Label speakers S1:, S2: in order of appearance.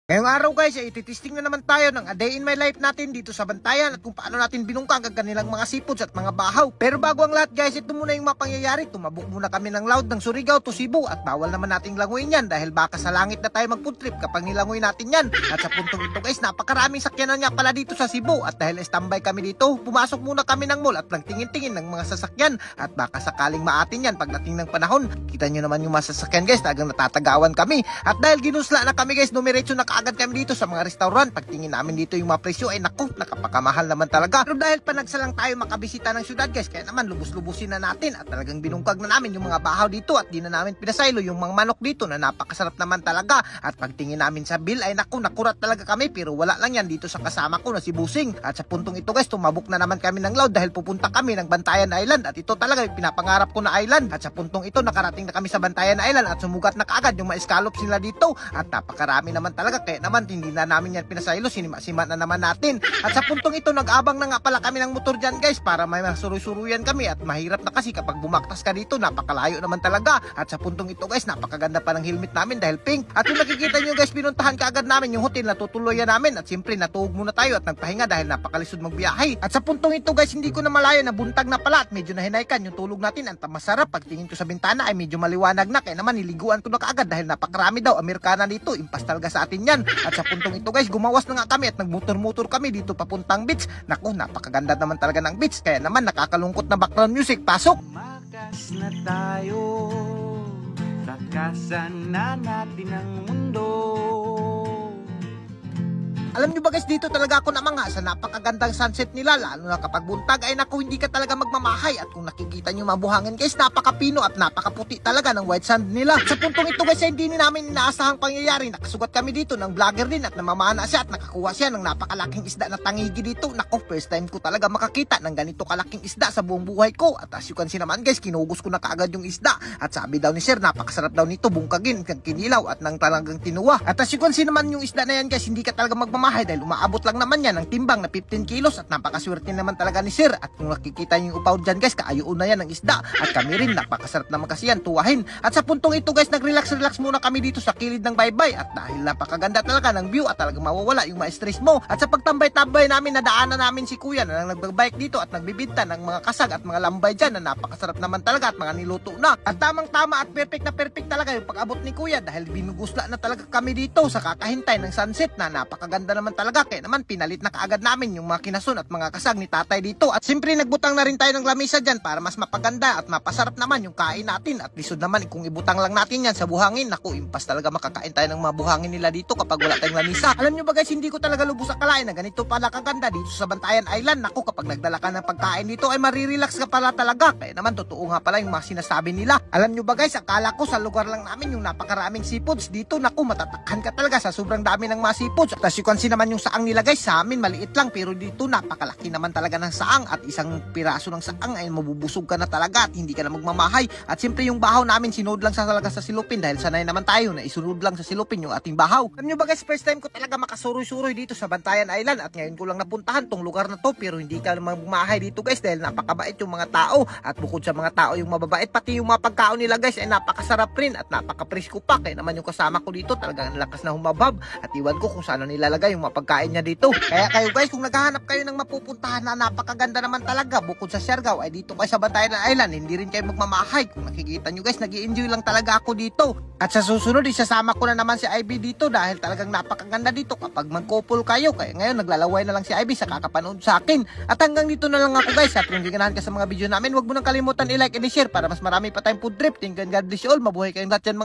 S1: Ngayong araw guys, ay ititesting na naman tayo ng a day in my life natin dito sa Bantayan at kung paano natin binungkang ang kanilang mga seafoods at mga bahaw. Pero bago ang lahat guys, ito muna yung mapangyayari. Tumabok muna kami ng loud ng Surigao to Cebu at bawal naman nating languyin yan dahil baka sa langit na tayo mag-food trip kapag nilangoy natin yan. At sa puntong ito guys, napakaraming sakyanan nga pala dito sa Cebu at dahil standby kami dito, pumasok muna kami ng mall at nagtingin-tingin ng mga sasakyan at baka sakaling maatin yan pagdating ng panahon. Kita nyo naman yung mga sasakyan guys, talagang natatagawan kami. At dahil ginusla na kami guys, numiretso na agad kami dito sa mga restaurant. Pagtingin namin dito yung mga presyo ay naku, nakapakamahal naman talaga. Pero dahil panagsalang tayo makabisita ng syudad guys, kaya naman lubos-lubusin na natin at talagang binungkag na namin yung mga bahaw dito at di na namin pinasaylo yung mga manok dito na napakasarap naman talaga. At pagtingin namin sa bill ay naku, nakurat talaga kami pero wala lang yan dito sa kasama ko na si Busing. At sa puntong ito guys, tumabok na naman kami ng loud dahil pupunta kami ng Bantayan Island at ito talaga yung pinapangarap ko na island. At sa puntong ito, nakarating na kami sa Bantayan Island at sumugat na kaagad yung mga scallops nila dito at napakarami naman talaga kaya naman hindi na namin yan pinasaylo, sinima-sima na naman natin. At sa puntong ito, nag-abang na nga pala kami ng motor dyan guys para may masuruy-suruyan kami at mahirap na kasi kapag bumaktas ka dito, napakalayo naman talaga. At sa puntong ito guys, napakaganda pa ng helmet namin dahil pink. At kung nakikita nyo guys, pinuntahan kaagad namin yung hotel na tutuloyan namin at siyempre natuog muna tayo at nagpahinga dahil napakalisod magbiyahe. At sa puntong ito guys, hindi ko na malaya na buntag na pala at medyo nahinaykan yung tulog natin. Ang masarap, pagtingin ko sa bintana ay medyo maliwanag na kaya naman niliguan ko na kaagad dahil napakarami daw Amerikana dito, impas talaga sa atin yan. At sa puntong ito guys, gumawas na nga kami at nagmotor-motor kami dito papuntang beach. Naku, napakaganda naman talaga ng beach kaya naman nakakalungkot na background music. Pasok!
S2: Makas na tayo, takasan na natin ang mundo.
S1: Alam nyo ba guys, dito talaga ako namanga sa napakagandang sunset nila, lalo na kapag buntag ay naku, hindi ka talaga magmamahay. At kung nakikita nyo mabuhangin guys, napakapino at napakaputi talaga ng white sand nila. Sa puntong ito guys, hindi namin inaasahang pangyayari. Nakasugat kami dito ng vlogger din at namamana siya at nakakuha siya ng napakalaking isda na tangigi dito. Naku, first time ko talaga makakita ng ganito kalaking isda sa buong buhay ko. At as you can see naman guys, kinugos ko na kaagad yung isda. At sabi daw ni sir, napakasarap daw nito bungkagin, kinilaw at nang talagang tinuwa. At as you can see naman yung isda na yan guys, hindi ka talaga magmamahay dahil umaabot lang naman yan ng timbang na 15 kilos at napakaswerte naman talaga ni sir. At kung nakikita nyo yung upaw dyan guys, kaayoon na yan ng isda at kami rin napakasarap naman kasi yan tuwahin. At sa puntong ito guys, nag-relax muna kami dito sa kilid ng baybay at dahil napakaganda talaga ng view at talagang mawawala yung ma-stress mo. At sa pagtambay-tambay namin, nadaanan namin si kuya na nagbabike dito at nagbibinta ng mga kasag at mga lambay dyan na napakasarap naman talaga at mga niluto na. At tamang-tama at perfect na perfect talaga yung pag-abot ni kuya dahil binugusla na talaga kami dito sa kakahintay ng sunset na napakaganda naman talaga. Kaya naman pinalit na kaagad namin yung mga kinason at mga kasag ni tatay dito. At siyempre nagbutang na rin tayo ng lamisa dyan para mas mapaganda at mapasarap naman yung kain natin. At lisod naman kung ibutang lang natin yan sa buhangin. Naku, impas talaga makakain tayo ng mga buhangin nila dito kapag wala tayong lamisa. Alam nyo ba guys, hindi ko talaga lubos akalain na ganito pala kaganda dito sa Bantayan Island. Naku, kapag nagdala ka ng pagkain dito ay marirelax ka pala talaga. Kaya naman totoo nga pala yung mga sinasabi nila. Alam nyo ba guys, akala ko sa lugar lang namin yung napakaraming seafoods. Dito naku, matatakhan ka talaga sa sobrang dami ng mga seafoods. At as you can see naman yung saang nila guys, sa amin maliit lang pero dito napakalaki naman talaga ng saang at isang piraso ng saang ay mabubusog ka na talaga at hindi ka na magmamahay. At siyempre yung bahaw namin sinod lang sa talaga sa silupin dahil sanay naman tayo na isunod lang sa silupin yung ating bahaw. Alam nyo ba guys, first time ko talaga makasuroy-suroy dito sa Bantayan Island at ngayon ko lang napuntahan tong lugar na to pero hindi ka magmamahay dito guys dahil napakabait yung mga tao at bukod sa mga tao yung mababait pati yung mga pagkaon nila guys ay napakasarap rin at napakapresko pa. Kaya naman yung kasama ko dito talagang lakas na humabab at iwan ko kung saan nilalagay yung mga pagkain niya dito. Kaya kayo guys, kung naghahanap kayo ng mapupuntahan na napakaganda naman talaga bukod sa Siargao ay dito kayo sa Bantayan Island, hindi rin kayo magmamahay. Kung nakikita nyo guys, nag-i-enjoy lang talaga ako dito. At sa susunod, isasama ko na naman si Ivy dito dahil talagang napakaganda dito kapag mag-couple kayo. Kaya ngayon, naglalaway na lang si Ivy sa kakapanood sa akin. At hanggang dito na lang ako guys. At kung giganahan ka sa mga video namin, huwag mo nang kalimutan i-like and i-share para mas marami pa tayong food trip. Thank you and God bless you all. Mabuhay kayong lahat dyan.